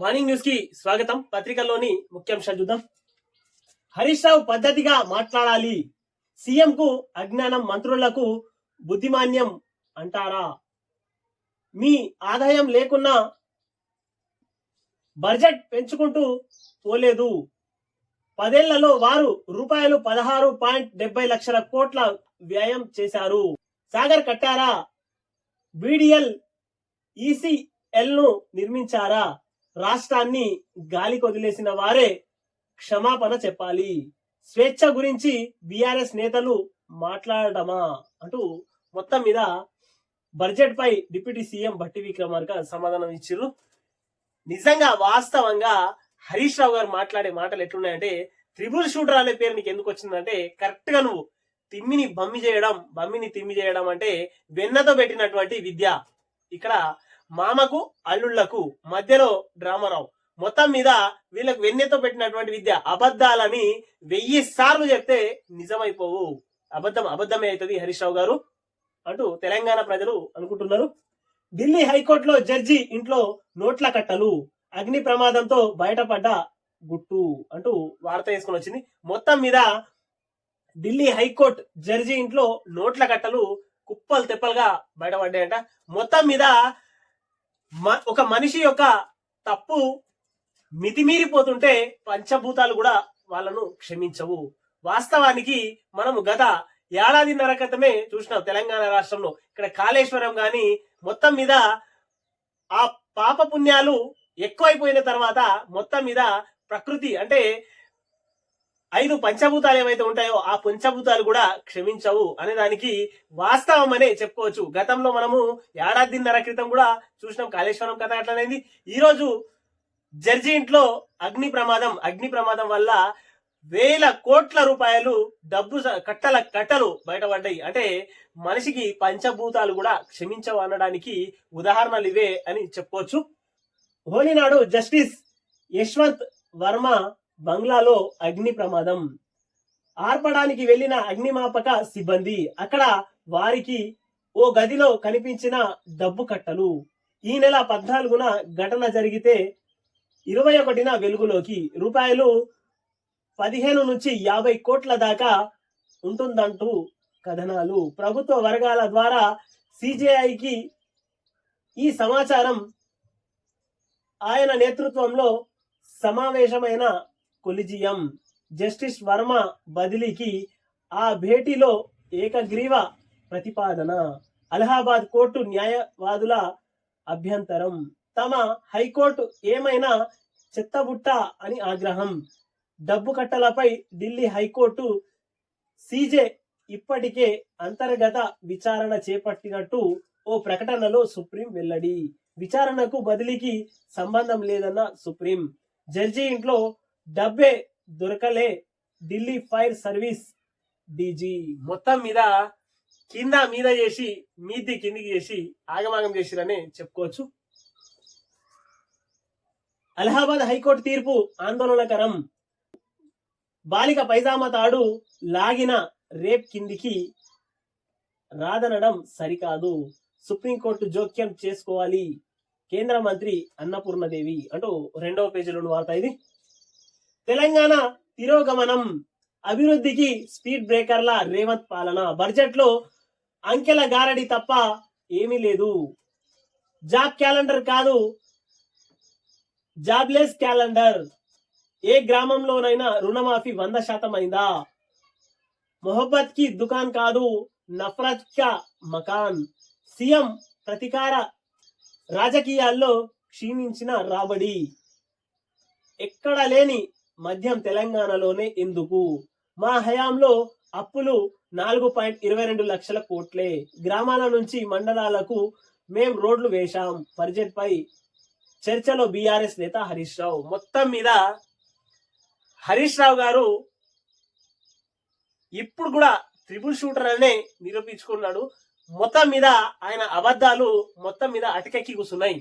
Morning news కి స్వాగతం. పత్రికల్లోని ముఖ్యాంశాలు చూద్దాం. హరీష్ రావు పద్ధతిగా మాట్లాడాలి, సీఎం కు అజ్ఞానం, మంత్రులకు బుద్ధిమాన్యం అంటారా? మీ ఆదాయం లేకున్నా బడ్జెట్ పెంచుకుంటూ పోలేదు. 10 ఏళ్లలో వారు రూపాయలు 16.70 లక్షల కోట్ల వ్యయం చేశారు. సాగర్ కట్టారా? బీడీఎల్ ఈసీఎల్ ను నిర్మించారా? రాష్ట్రాన్ని గాలికి వదిలేసిన వారే క్షమాపణ చెప్పాలి. స్వేచ్ఛ గురించి బీఆర్ఎస్ నేతలు మాట్లాడమా అంటూ మొత్తం మీద బడ్జెట్ పై డిప్యూటీ సీఎం భట్టి విక్రమార్క సమాధానం ఇచ్చారు. నిజంగా వాస్తవంగా హరీష్ రావు గారు మాట్లాడే మాటలు ఎట్లున్నాయంటే, త్రిబుల్ షూటర్ అనే పేరు నీకు ఎందుకు వచ్చిందంటే, కరెక్ట్ గా నువ్వు తిమ్మిని బమ్మిని తిమ్మి చేయడం అంటే వెన్నతో పెట్టినటువంటి విద్య. ఇక్కడ మామకు అల్లుళ్లకు మధ్యలో డ్రామారావు. మొత్తం మీద వీళ్ళకు వెన్నెతో పెట్టినటువంటి విద్య. అబద్ధాలని 1000 సార్లు చెప్తే నిజమైపోవు. అబద్ధమే అవుతుంది హరీష్ రావు గారు అంటూ తెలంగాణ ప్రజలు అనుకుంటున్నారు. ఢిల్లీ హైకోర్టులో జడ్జి ఇంట్లో నోట్ల కట్టలు, అగ్ని ప్రమాదంతో బయటపడ్డ గుట్టు అంటూ వార్త వేసుకుని వచ్చింది. మొత్తం మీద ఢిల్లీ హైకోర్టు జడ్జి ఇంట్లో నోట్ల కట్టలు కుప్పలు తెప్పలుగా బయటపడ్డాయంట. మొత్తం మీద ఒక మనిషి యొక్క తప్పు మితిమీరిపోతుంటే పంచభూతాలు కూడా వాళ్ళను క్షమించవు. వాస్తవానికి మనము గత ఏడాదిన్నర క్రితమే చూసినాం తెలంగాణ రాష్ట్రంలో. ఇక్కడ కాళేశ్వరం గాని మొత్తం మీద ఆ పాప పుణ్యాలు ఎక్కువైపోయిన తర్వాత మొత్తం మీద ప్రకృతి అంటే 5 పంచభూతాలు ఏవైతే ఉంటాయో ఆ పంచభూతాలు కూడా క్షమించవు అనే దానికి వాస్తవం అనే చెప్పుకోవచ్చు. గతంలో మనము ఏడాదిన్నర క్రితం కూడా చూసినాం కాళేశ్వరం కథ అట్లనేది. ఈ రోజు జడ్జి ఇంట్లో అగ్ని ప్రమాదం వల్ల 1000 కోట్ల రూపాయలు డబ్బు కట్టలు బయటపడ్డాయి. అంటే మనిషికి పంచభూతాలు కూడా క్షమించవు అనడానికి ఉదాహరణలు ఇవే అని చెప్పుకోవచ్చు. హోలీ నాడు జస్టిస్ యశ్వంత్ వర్మ బంగ్లాలో అగ్ని ప్రమాదం. ఆర్పడానికి వెళ్లిన అగ్నిమాపక సిబ్బంది అక్కడ వారికి ఓ గదిలో కనిపించిన డబ్బు కట్టలు. ఈ నెల 14న ఘటన జరిగితే 21న వెలుగులోకి. రూపాయలు 15 నుంచి 50 కోట్ల దాకా ఉంటుందంటూ కథనాలు. ప్రభుత్వ వర్గాల ద్వారా సిజేఐకి ఈ సమాచారం ఆయన నేతృత్వంలో సమావేశమైన కొలిజియం. జస్టిస్ వర్మ బదిలీకి ఆ భేటీలో ఏకగ్రీవ ప్రతిపాదన. అలహాబాద్ కోర్టు న్యాయవాదుల అభ్యంతరం. తమ హైకోర్టు ఏమైనా చెత్తబుట్ట అని ఆగ్రహం. డబ్బు కట్టలపై ఢిల్లీ హైకోర్టు సీజే ఇప్పటికే అంతర్గత విచారణ చేపట్టినట్టు ఓ ప్రకటనలో సుప్రీం వెల్లడి. విచారణకు బదిలీకి సంబంధం లేదన్న సుప్రీం. జడ్జి ఇంట్లో డబ్బే దొరకలే ఢిల్లీ ఫైర్ సర్వీస్ డీజీ. మొత్తం మీద కింద మీద చేసి కిందికి చేసి ఆగమాగం చేసిరనే చెప్పుకోవచ్చు. అలహాబాద్ హైకోర్టు తీర్పు ఆందోళనకరం. బాలిక పైజామా తాడు లాగిన రేప్ కిందికి రాదనడం సరికాదు. సుప్రీంకోర్టు జోక్యం చేసుకోవాలి. కేంద్ర మంత్రి అన్నపూర్ణదేవి అంటూ 2వ పేజీలోని వార్త ఇది. తెలంగాణ తిరోగమనం, అభివృద్ధికి స్పీడ్ బ్రేకర్ల రేవంత్ పాలన. బడ్జెట్ లో అంకెల గారడి తప్ప ఏమీ లేదు. జాబ్ క్యాలెండర్ కాదు, జాబ్లెస్ క్యాలెండర్. ఏ గ్రామంలోనైనా రుణమాఫీ 100% అయిందా? మొహబ్బత్ కి దుకాన్ కాదు, నఫరత్ కా మకాన్. సీఎం ప్రతీకార రాజకీయాల్లో క్షీణించిన రాబడి. ఎక్కడ లేని మద్యం తెలంగాణలోనే ఎందుకు? మా హయాంలో అప్పులు 4.22 లక్షల కోట్లే. గ్రామాల నుంచి మండలాలకు మేం రోడ్లు వేశాం. బడ్జెట్ పై చర్చలో బీఆర్ఎస్ నేత హరీష్ రావు. మొత్తం మీద హరీష్ రావు గారు ఇప్పుడు కూడా త్రిబుల్ షూటర్ అనే నిరూపించుకున్నాడు. మొత్తం మీద ఆయన అబద్ధాలు మొత్తం మీద అటకెక్కి కూర్చున్నాయి.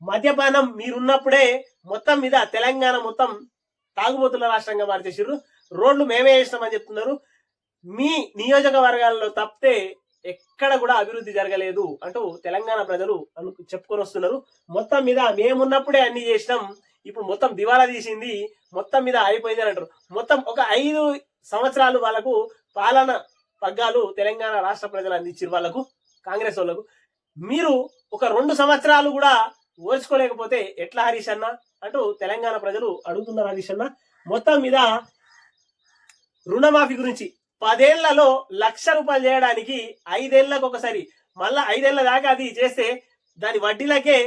మద్యపానం మీరున్నప్పుడే మొత్తం మీద తెలంగాణ మొత్తం తాగుబోతుల రాష్ట్రంగా మార్చేసారు. రోడ్లు మేమే వేసినామని చెప్తున్నారు. మీ నియోజకవర్గాల్లో తప్పితే ఎక్కడ కూడా అభివృద్ధి జరగలేదు అంటూ తెలంగాణ ప్రజలు చెప్పుకొని వస్తున్నారు. మొత్తం మీద మేమున్నప్పుడే అన్ని చేసినాం, ఇప్పుడు మొత్తం దివాలా తీసింది, మొత్తం మీద అయిపోయింది అని అంటారు. మొత్తం ఒక 5 సంవత్సరాలు వాళ్ళకు పాలన పగ్గాలు తెలంగాణ రాష్ట్ర ప్రజలు అందించారు వాళ్ళకు, కాంగ్రెస్ వాళ్ళకు. మీరు ఒక 2 సంవత్సరాలు కూడా ఓర్చుకోలేకపోతే ఎట్లా హరీష్ అన్న అంటూ తెలంగాణ ప్రజలు అడుగుతున్నారు. హరీష్ అన్న మొత్తం మీద రుణమాఫీ గురించి 10 ఏళ్లలో 1,00,000 రూపాయలు చేయడానికి 5 ఏళ్లకు ఒకసారి, మళ్ళా 5 ఏళ్ల దాకా అది చేస్తే దాని వడ్డీలకే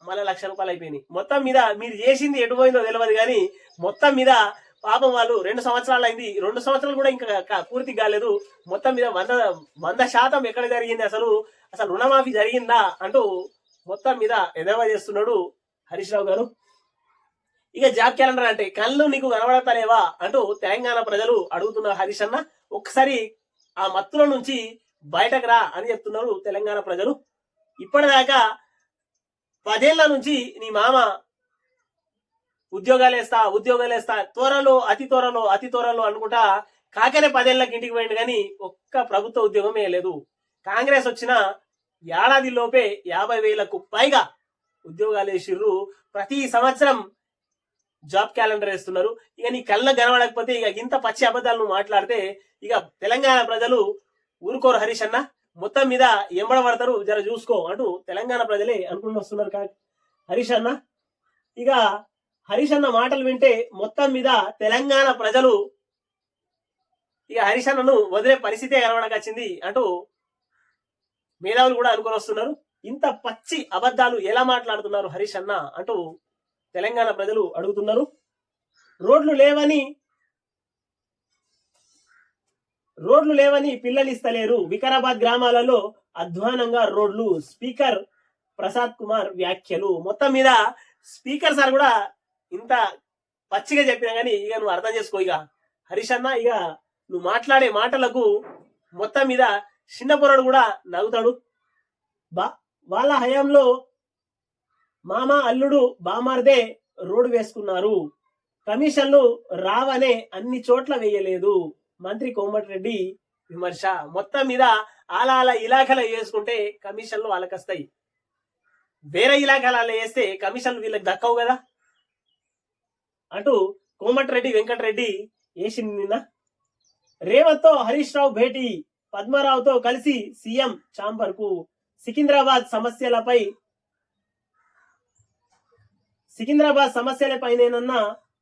మళ్ళీ 1,00,000 రూపాయలు అయిపోయినాయి. మొత్తం మీద మీరు చేసింది ఎటు పోయిందో తెలియదు కానీ మొత్తం మీద పాపం వాళ్ళు 2 సంవత్సరాలు అయింది, 2 సంవత్సరాలు కూడా ఇంకా పూర్తి కాలేదు. మొత్తం మీద 100% ఎక్కడ జరిగింది, అసలు రుణమాఫీ జరిగిందా అంటూ మొత్తం మీద ఎదవ చేస్తున్నాడు హరీష్ రావు గారు. ఇక జాబ్ క్యాలెండర్ అంటే కళ్ళు నీకు కనబడతలేవా అంటూ తెలంగాణ ప్రజలు అడుగుతున్నారు. హరీష్ అన్న ఒక్కసారి ఆ మత్తుల నుంచి బయటకు రా అని చెప్తున్నారు తెలంగాణ ప్రజలు. ఇప్పటిదాకా 10 ఏళ్ల నుంచి నీ మామ ఉద్యోగాలేస్తా త్వరలో అతి త్వరలో అనుకుంటా కాకనే 10 ఏళ్ళకి ఇంటికి పోయింది కానీ ఒక్క ప్రభుత్వ ఉద్యోగం వేయలేదు. కాంగ్రెస్ వచ్చిన ఏడాది లోపే 50,000కు పైగా ఉద్యోగాలు వేసిర్రు. ప్రతి సంవత్సరం జాబ్ క్యాలెండర్ వేస్తున్నారు. ఇక నీ కళ్ళ కనబడకపోతే ఇక ఇంత పచ్చి అబద్ధాలను మాట్లాడితే ఇక తెలంగాణ ప్రజలు ఊరుకోరు హరీష్ అన్న. మొత్తం మీద ఎంబడబడతారు, జర చూసుకో అంటూ తెలంగాణ ప్రజలే అనుకుని వస్తున్నారు హరీష్ అన్న. ఇక హరీష్ అన్న మాటలు వింటే మొత్తం మీద తెలంగాణ ప్రజలు ఇక హరీష్ అన్నను వదిలే పరిస్థితే కనబడకొచ్చింది అంటూ మేధావులు కూడా అనుకుని వస్తున్నారు. ఇంత పచ్చి అబద్ధాలు ఎలా మాట్లాడుతున్నారు హరీష్ అన్న అంటూ తెలంగాణ ప్రజలు అడుగుతున్నారు. రోడ్లు లేవని పిల్లలు ఇస్తలేరు, వికారాబాద్ గ్రామాలలో అధ్వానంగా రోడ్లు, స్పీకర్ ప్రసాద్ కుమార్ వ్యాఖ్యలు. మొత్తం మీద స్పీకర్ సార్ కూడా ఇంత పచ్చిగా చెప్పినా కానీ ఇక నువ్వు అర్థం చేసుకో ఇక హరీష్ అన్న. ఇక నువ్వు మాట్లాడే మాటలకు మొత్తం మీద చిన్న పొరడు కూడా నవ్వుతాడు. వాళ్ళ హయాంలో మామ అల్లుడు బామార్దే రోడ్డు వేసుకున్నారు, కమిషన్లు రావనే అన్ని చోట్ల వేయలేదు, మంత్రి కోమటిరెడ్డి విమర్శ. మొత్తం మీద అలా ఇలాఖలు వేసుకుంటే కమిషన్లు వాళ్ళకి వస్తాయి, వేరే ఇలాఖలు వేస్తే కమిషన్లు వీళ్ళకి దక్కవు కదా అంటూ కోమటిరెడ్డి వెంకటరెడ్డి వేసింది నిన్న. రేవంత్ తో హరీష్ రావు భేటీ, పద్మారావుతో కలిసి సీఎం చాంబర్ కు, సికింద్రాబాద్ సమస్యలపైనేనన్న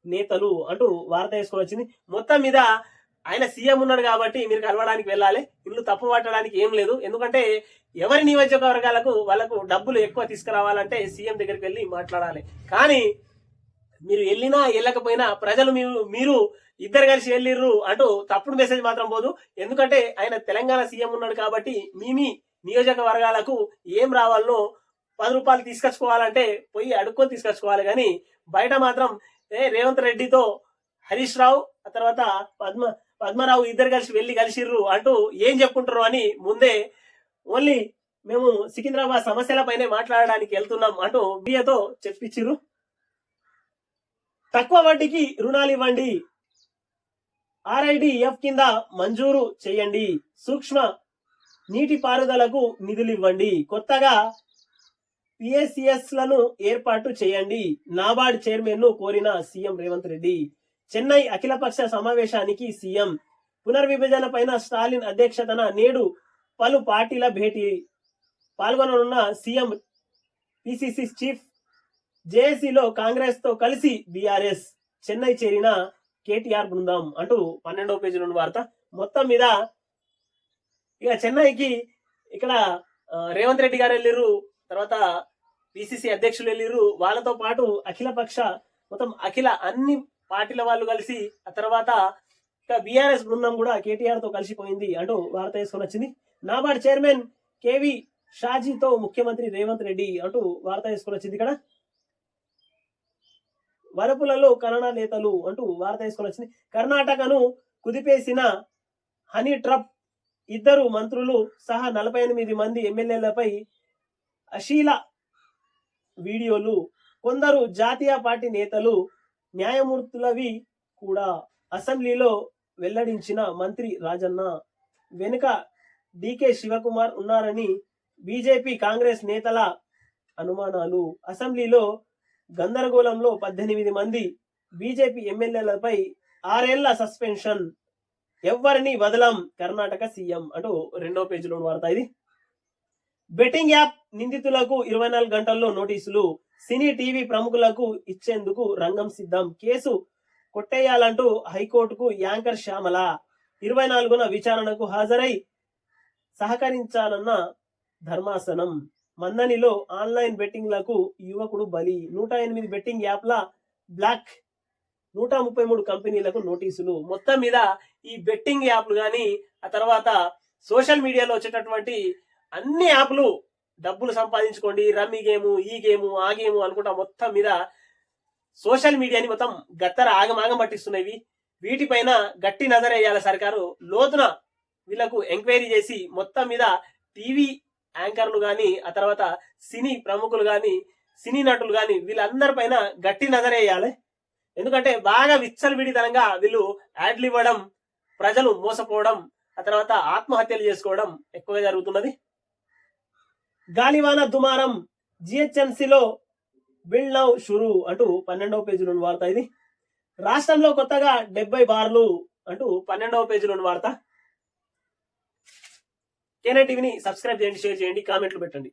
నేతలు అంటూ వార్త వేసుకొని వచ్చింది. మొత్తం మీద ఆయన సీఎం ఉన్నాడు కాబట్టి మీరు కలవడానికి వెళ్ళాలి, ఇల్లు తప్పు పట్టడానికి ఏం లేదు. ఎందుకంటే ఎవరి నియోజకవర్గాలకు వాళ్ళకు డబ్బులు ఎక్కువ తీసుకురావాలంటే సీఎం దగ్గరికి వెళ్ళి మాట్లాడాలి. కానీ మీరు వెళ్ళినా వెళ్ళకపోయినా ప్రజలు మీరు ఇద్దరు కలిసి వెళ్ళిర్రు అంటూ తప్పుడు మెసేజ్ మాత్రం పోదు. ఎందుకంటే ఆయన తెలంగాణ సీఎం ఉన్నాడు కాబట్టి మీ నియోజకవర్గాలకు ఏం రావాలనో 10 రూపాయలు తీసుకొచ్చుకోవాలంటే పోయి అడుక్కొని తీసుకొచ్చుకోవాలి. కానీ బయట మాత్రం రేవంత్ రెడ్డితో హరీష్ రావు ఆ తర్వాత పద్మరావు ఇద్దరు కలిసిర్రు అంటూ ఏం చెప్పుకుంటారు అని ముందే ఓన్లీ మేము సికింద్రాబాద్ సమస్యలపైనే మాట్లాడడానికి వెళ్తున్నాం అంటూ మీడియాతో చెప్పించిర్రు. తక్కువ వడ్డీకి రుణాలు ఇవ్వండి, RIDF కింద మంజూరు చేయండి, సూక్ష్మ నీటి పారుదలకు నిధులు ఇవ్వండి, కొత్తగా PACS లను ఏర్పాటు చేయండి, నాబార్డ్ చైర్మన్ ను కోరిన సీఎం రేవంత్ రెడ్డి. చెన్నై అఖిలపక్ష సమావేశానికి సీఎం. పునర్విభజన పైన స్టాలిన్ అధ్యక్షతన నేడు పలు పార్టీల భేటీ, పాల్గొననున్న సీఎం, PCC చీఫ్. జేఏసీలో కాంగ్రెస్ తో కలిసి BRS, చెన్నై చేరిన కేటీఆర్ బృందం అంటూ 12వ పేజీ నుండి వార్త. మొత్తం మీద ఇక చెన్నైకి ఇక్కడ రేవంత్ రెడ్డి గారు వెళ్ళిర్రు, తర్వాత PCC అధ్యక్షులు వెళ్ళిర్రు, వాళ్ళతో పాటు అఖిల అన్ని పార్టీల వాళ్ళు కలిసి, ఆ తర్వాత ఇక BRS బృందం కూడా కేటీఆర్ తో కలిసిపోయింది అంటూ వార్త వేసుకొని వచ్చింది. నాబార్డ్ చైర్మన్ కేవి షాజీతో ముఖ్యమంత్రి రేవంత్ రెడ్డి అంటూ వార్త వేసుకొని వచ్చింది. ఇక్కడ వరపులలో కన్నడ నేతలు అంటూ వార్త వేసుకొని వచ్చింది. కర్ణాటకను కుదిపేసిన హనీ ట్రప్, 2 మంత్రులు సహా 48 మంది ఎమ్మెల్యేలపై అశ్లీల వీడియోలు, కొందరు జాతీయ పార్టీ నేతలు, న్యాయమూర్తులవి కూడా, అసెంబ్లీలో వెల్లడించిన మంత్రి రాజన్న. వెనుక DK శివకుమార్ ఉన్నారని బీజేపీ కాంగ్రెస్ నేతల అనుమానాలు. అసెంబ్లీలో గందరగోళంలో 18 మంది బీజేపీ ఎమ్మెల్యేలపై 6 ఏళ్ల సస్పెన్షన్, ఎవ్వరిని వదలం కర్ణాటక సీఎం అంటూ 2వ పేజీలో వార్త ఇది. బెట్టింగ్ యాప్ నిందితులకు 24 గంటల్లో నోటీసులు, సినీ టీవీ ప్రముఖులకు ఇచ్చేందుకు రంగం సిద్ధం, కేసు కొట్టేయాలంటూ హైకోర్టుకు యాంకర్ శ్యామల, 24న విచారణకు హాజరై సహకరించాలన్న ధర్మాసనం. మందనిలో ఆన్లైన్ బెట్టింగ్లకు యువకుడు బలి, 108 బెట్టింగ్ యాప్ల బ్లాక్, 133 కంపెనీలకు నోటీసులు. మొత్తం మీద ఈ బెట్టింగ్ యాప్లు కానీ ఆ తర్వాత సోషల్ మీడియాలో వచ్చేటటువంటి అన్ని యాప్లు డబ్బులు సంపాదించుకోండి, రమ్మీ గేము, ఈ గేము, ఆ గేము అనుకుంటా మొత్తం మీద సోషల్ మీడియాని మొత్తం గత్తర ఆగమాగం పట్టిస్తున్నాయి. వీటిపైన గట్టి నజరేయాలి సర్కారు. లోతున వీళ్లకు ఎంక్వైరీ చేసి మొత్తం మీద టీవీ యాంకర్లు గాని ఆ తర్వాత సినీ ప్రముఖులు గాని సినీ నటులు గాని వీళ్ళందరిపైన గట్టి నజరేయాలి. ఎందుకంటే బాగా విచ్చలవిడితనంగా వీళ్ళు యాడ్లు ఇవ్వడం, ప్రజలు మోసపోవడం, ఆ తర్వాత ఆత్మహత్యలు చేసుకోవడం ఎక్కువగా జరుగుతున్నది. గాలివాన దుమారం, జిహెచ్ఎంసీలో బిల్ నౌ షురు అంటూ 12వ పేజీలో వార్త ఇది. రాష్ట్రంలో కొత్తగా 70 బార్లు అంటూ 12వ పేజీలో వార్త. కేనే టీవీని సబ్స్క్రైబ్ చేయండి, షేర్ చేయండి, కామెంట్లు పెట్టండి.